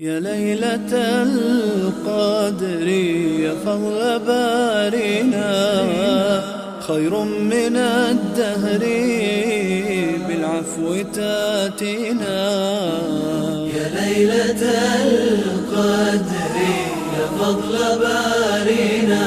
يا ليلة القدر يا فضل بارنا خير من الدهر بالعفو تاتينا. يا ليلة القدر يا فضل بارنا.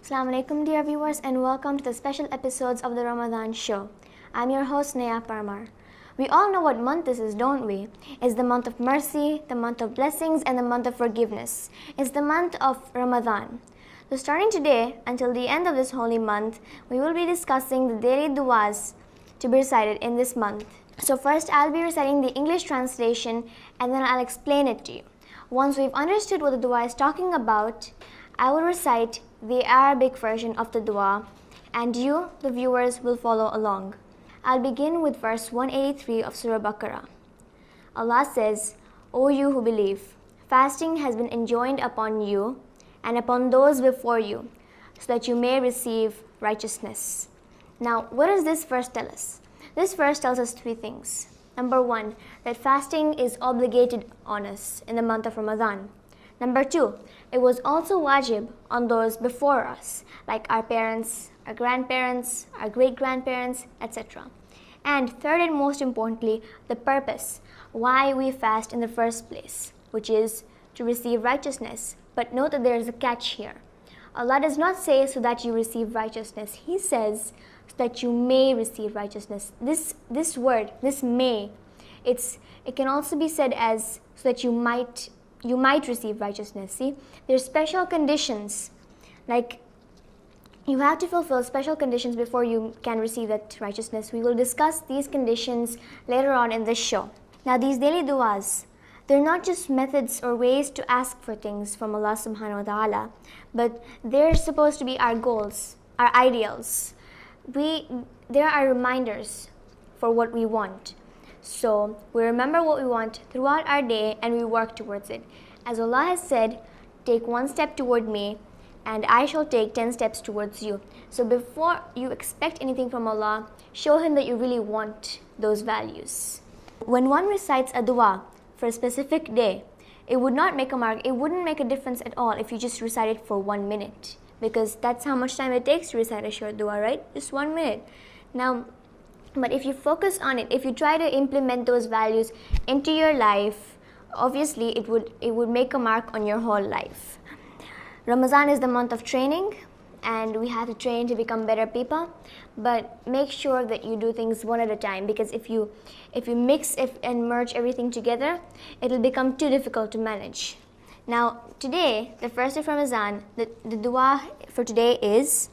Assalamu alaikum dear viewers, and welcome to the special episodes of the Ramadan show. I'm your host Neha Parmar. We all know what month this is, don't we? It's the month of mercy, the month of blessings, and the month of forgiveness. It's the month of Ramadan. So starting today until the end of this holy month, we will be discussing the daily du'as to be recited in this month. So first I'll be reciting the English translation and then I'll explain it to you. Once we've understood what the dua is talking about, I will recite the Arabic version of the dua and you, the viewers, will follow along. I'll begin with verse 183 of Surah Baqarah. Allah says, O you who believe, fasting has been enjoined upon you and upon those before you, so that you may receive righteousness. Now, what does this verse tell us? This verse tells us three things. Number one, that fasting is obligated on us in the month of Ramadan. Number two, it was also wajib on those before us, like our parents, our grandparents, our great-grandparents, etc. And third and most importantly, the purpose, why we fast in the first place, which is to receive righteousness. But note that there is a catch here. Allah does not say so that you receive righteousness. He says so that you may receive righteousness. This word, this may, it can also be said as so that you might receive righteousness. See, there's special conditions, like you have to fulfill special conditions before you can receive that righteousness. We will discuss these conditions later on in this show. Now these daily du'as, they're not just methods or ways to ask for things from Allah subhanahu wa ta'ala, but they're supposed to be our goals, our ideals. There are reminders for what we want. So we remember what we want throughout our day and we work towards it. As Allah has said, take one step toward me and I shall take 10 steps towards you. So before you expect anything from Allah, show Him that you really want those values. When one recites a dua for a specific day, it would not make a mark, it wouldn't make a difference at all if you just recite it for 1 minute, because that's how much time it takes to recite a short dua, right? Just 1 minute. Now, but if you focus on it, if you try to implement those values into your life, obviously it would make a mark on your whole life. Ramadan is the month of training and we have to train to become better people, but make sure that you do things one at a time, because if you mix and merge everything together, it'll become too difficult to manage. Now today, the first of Ramadan, the dua for today is,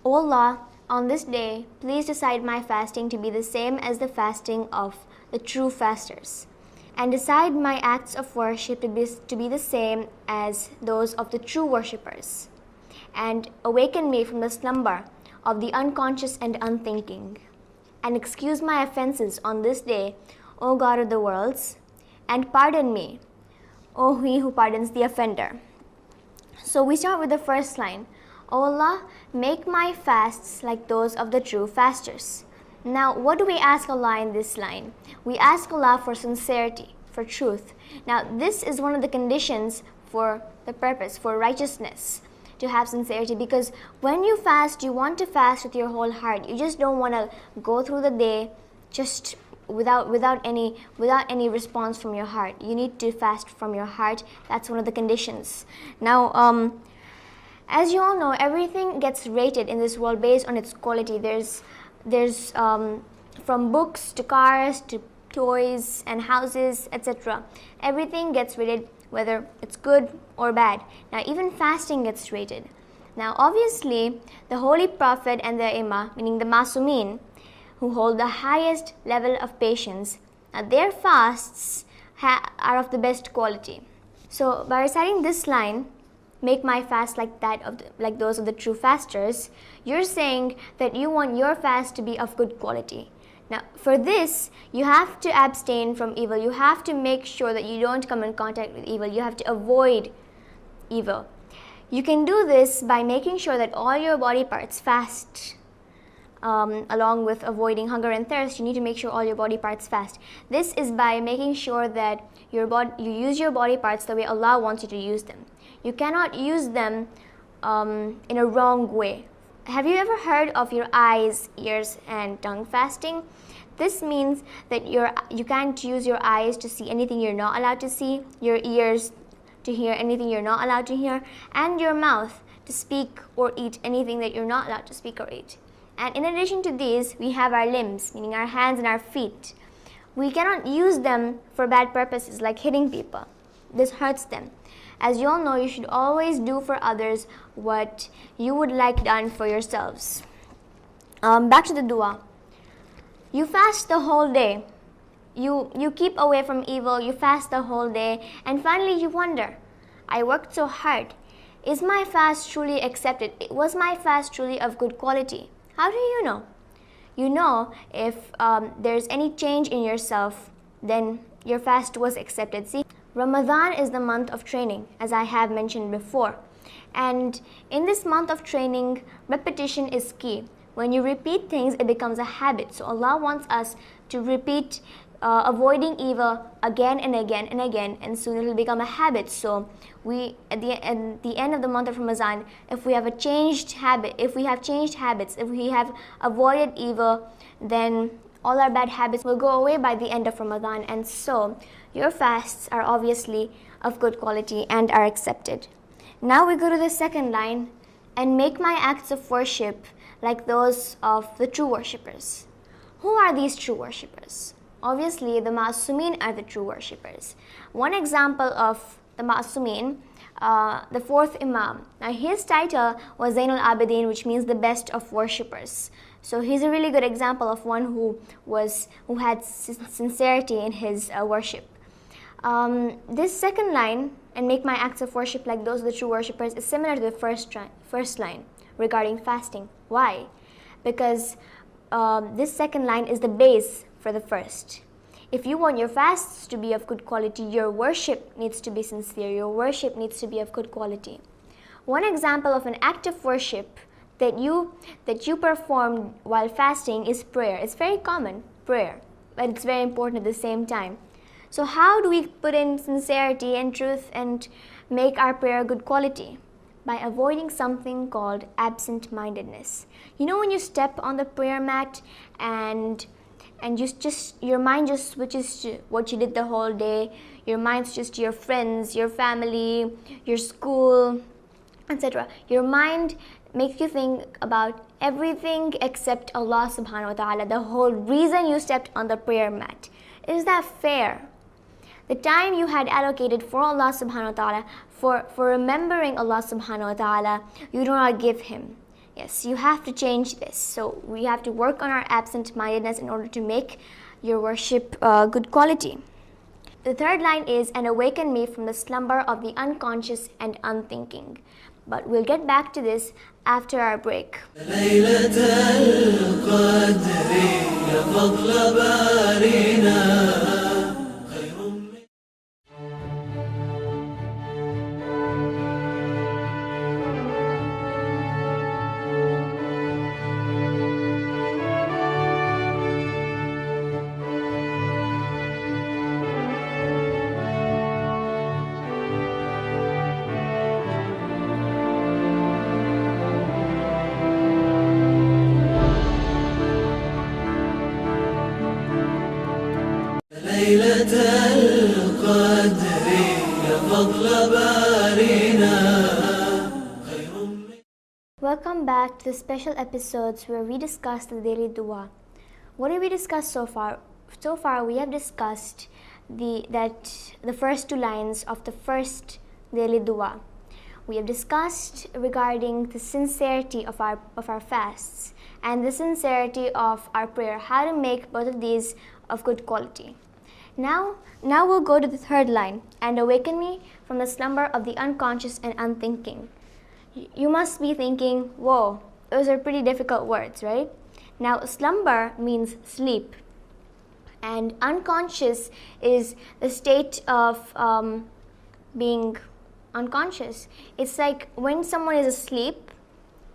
O Allah, on this day, please decide my fasting to be the same as the fasting of the true fasters, and decide my acts of worship to be the same as those of the true worshippers, and awaken me from the slumber of the unconscious and unthinking, and excuse my offenses on this day, O God of the worlds, and pardon me, O He who pardons the offender. So we start with the first line, O Allah, make my fasts like those of the true fasters. Now, what do we ask Allah in this line? We ask Allah for sincerity, for truth. Now, this is one of the conditions for the purpose, for righteousness, to have sincerity, because when you fast, you want to fast with your whole heart. You just don't want to go through the day just without any response from your heart. You need to fast from your heart. That's one of the conditions. Now, as you all know, everything gets rated in this world based on its quality. There's from books to cars to toys and houses, etc. Everything gets rated whether it's good or bad. Now even fasting gets rated. Now obviously the Holy Prophet and the Imam, meaning the Masumin, who hold the highest level of patience, their fasts are of the best quality. So by reciting this line, make my fast like those of the true fasters, you're saying that you want your fast to be of good quality. Now for this, you have to abstain from evil. You have to make sure that you don't come in contact with evil. You have to avoid evil. You can do this by making sure that all your body parts fast along with avoiding hunger and thirst, you need to make sure all your body parts fast. This is by making sure that you use your body parts the way Allah wants you to use them. You cannot use them in a wrong way. Have you ever heard of your eyes, ears, and tongue fasting? This means that you can't use your eyes to see anything you're not allowed to see, your ears to hear anything you're not allowed to hear, and your mouth to speak or eat anything that you're not allowed to speak or eat. And in addition to these, we have our limbs, meaning our hands and our feet. We cannot use them for bad purposes like hitting people. This hurts them. As you all know, you should always do for others what you would like done for yourselves. Back to the dua. You fast the whole day. You keep away from evil, you fast the whole day, and finally you wonder, I worked so hard. Is my fast truly accepted? Was my fast truly of good quality? How do you know? You know if there's any change in yourself, then your fast was accepted. See, Ramadan is the month of training, as I have mentioned before. And in this month of training, repetition is key. When you repeat things, it becomes a habit. So Allah wants us to repeat avoiding evil again and again and again, and soon it will become a habit. So we, at the end of the month of Ramadan, if we have changed habits, if we have avoided evil, then all our bad habits will go away by the end of Ramadan. And so your fasts are obviously of good quality and are accepted. Now we go to the second line, and make my acts of worship like those of the true worshippers. Who are these true worshippers? Obviously, the Ma'asumin are the true worshippers. One example of the Ma'asumin, the fourth Imam. Now, his title was Zainul Abidin, which means the best of worshippers. So he's a really good example of one who had sincerity in his worship. This second line, and make my acts of worship like those of the true worshippers, is similar to the first line regarding fasting. Why? Because this second line is the base for the first. If you want your fasts to be of good quality, your worship needs to be sincere. Your worship needs to be of good quality. One example of an act of worship that you perform while fasting is prayer. It's very common, prayer, but it's very important at the same time. So how do we put in sincerity and truth and make our prayer good quality? By avoiding something called absent-mindedness. You know when you step on the prayer mat and your mind just switches to what you did the whole day. Your mind switches to your friends, your family, your school, etc. Your mind makes you think about everything except Allah subhanahu wa ta'ala, the whole reason you stepped on the prayer mat. Is that fair? The time you had allocated for Allah subhanahu wa ta'ala, for remembering Allah subhanahu wa ta'ala, you do not give Him. Yes, you have to change this. So we have to work on our absent-mindedness in order to make your worship good quality. The third line is, and awaken me from the slumber of the unconscious and unthinking. But we'll get back to this after our break. Welcome back to the special episodes where we discuss the daily dua. What did we discuss so far? So far we have discussed the first two lines of the first daily dua. We have discussed regarding the sincerity of our fasts and the sincerity of our prayer, how to make both of these of good quality. Now we'll go to the third line, and awaken me from the slumber of the unconscious and unthinking. You must be thinking, whoa, those are pretty difficult words, right? Now, slumber means sleep, and unconscious is the state of being unconscious. It's like when someone is asleep,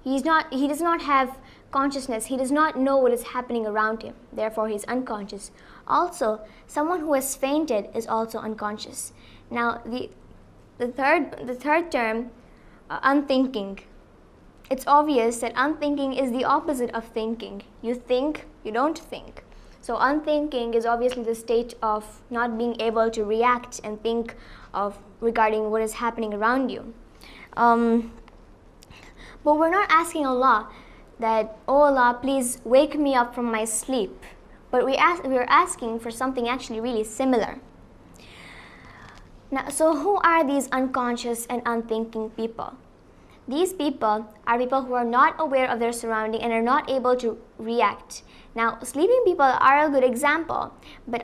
he does not have consciousness. He does not know what is happening around him. Therefore, he is unconscious. Also, someone who has fainted is also unconscious. Now, the third term, unthinking. It's obvious that unthinking is the opposite of thinking. You think, you don't think. So unthinking is obviously the state of not being able to react and think of regarding what is happening around you. But we're not asking Allah that, oh Allah, please wake me up from my sleep. But we are asking for something actually really similar. Now, so who are these unconscious and unthinking people? These people are people who are not aware of their surrounding and are not able to react. Now, sleeping people are a good example, but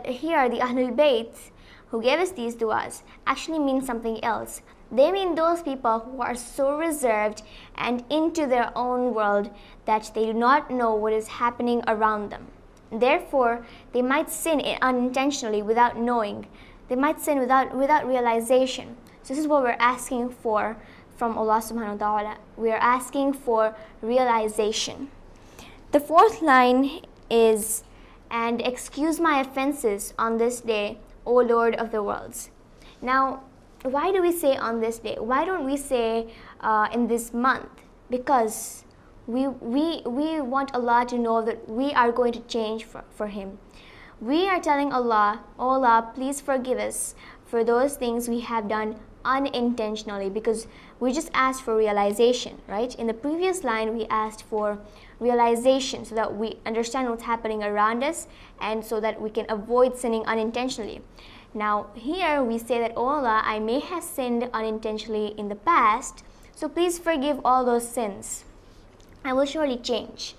here the Ahlul Bayt who gave us these du'as actually mean something else. They mean those people who are so reserved and into their own world that they do not know what is happening around them. Therefore, they might sin unintentionally without knowing. They might sin without realization. So this is what we're asking for from Allah subhanahu wa ta'ala. We are asking for realization. The fourth line is, and excuse my offenses on this day, O Lord of the worlds. Now, why do we say on this day? Why don't we say in this month? Because we want Allah to know that we are going to change for Him. We are telling Allah, oh Allah, please forgive us for those things we have done unintentionally, because we just asked for realization, right? In the previous line, we asked for realization so that we understand what's happening around us and so that we can avoid sinning unintentionally. Now here we say that, oh Allah, I may have sinned unintentionally in the past, so please forgive all those sins. I will surely change.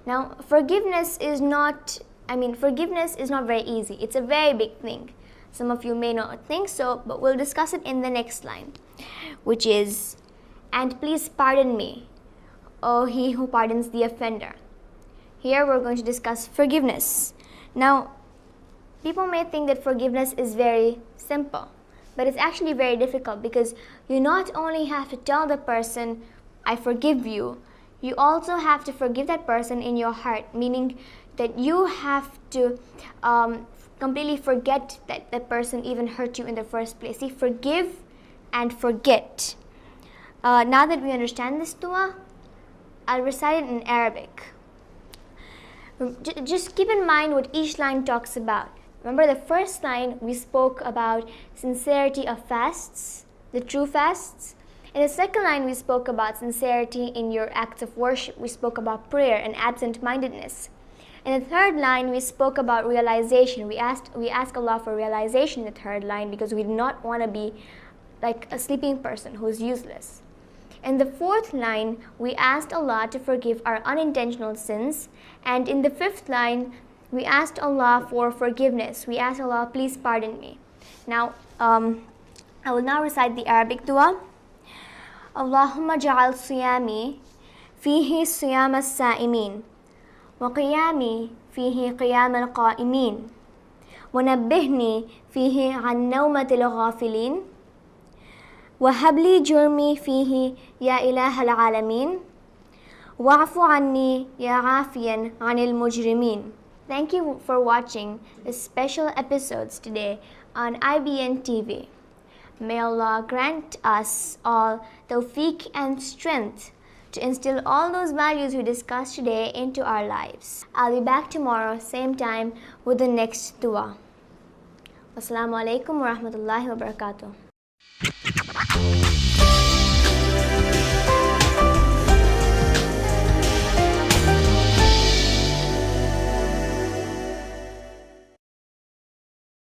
Now forgiveness is not very easy. It's a very big thing. Some of you may not think so, but we'll discuss it in the next line, which is, and please pardon me, O He who pardons the offender. Here we're going to discuss forgiveness. Now, people may think that forgiveness is very simple, but it's actually very difficult, because you not only have to tell the person, I forgive you, you also have to forgive that person in your heart, meaning that you have to completely forget that the person even hurt you in the first place. See, forgive and forget. Now that we understand this dua, I'll recite it in Arabic. Just keep in mind what each line talks about. Remember, the first line we spoke about sincerity of fasts, the true fasts. In the second line we spoke about sincerity in your acts of worship. We spoke about prayer and absent-mindedness. In the third line we spoke about realization. We asked Allah for realization in the third line, because we do not want to be like a sleeping person who's useless. In the fourth line we asked Allah to forgive our unintentional sins, and in the fifth line we asked Allah for forgiveness. We asked Allah, please pardon me. Now I will now recite the Arabic dua. Allahumma ja'al siyami fihi siyam as-sa'imin wa qiyami fihi qiyam al-qa'imin wa nabbihni fihi an nawmat al-ghafilin wa habli jurmi fihi ya ilah al-alamin wa'fu anni ya afiyan anil mujrimin. Thank you for watching the special episodes today on IBN TV. May Allah grant us all tawfiq and strength to instill all those values we discussed today into our lives. I'll be back tomorrow, same time, with the next dua. Wassalamu alaikum wa rahmatullahi wa barakatuh.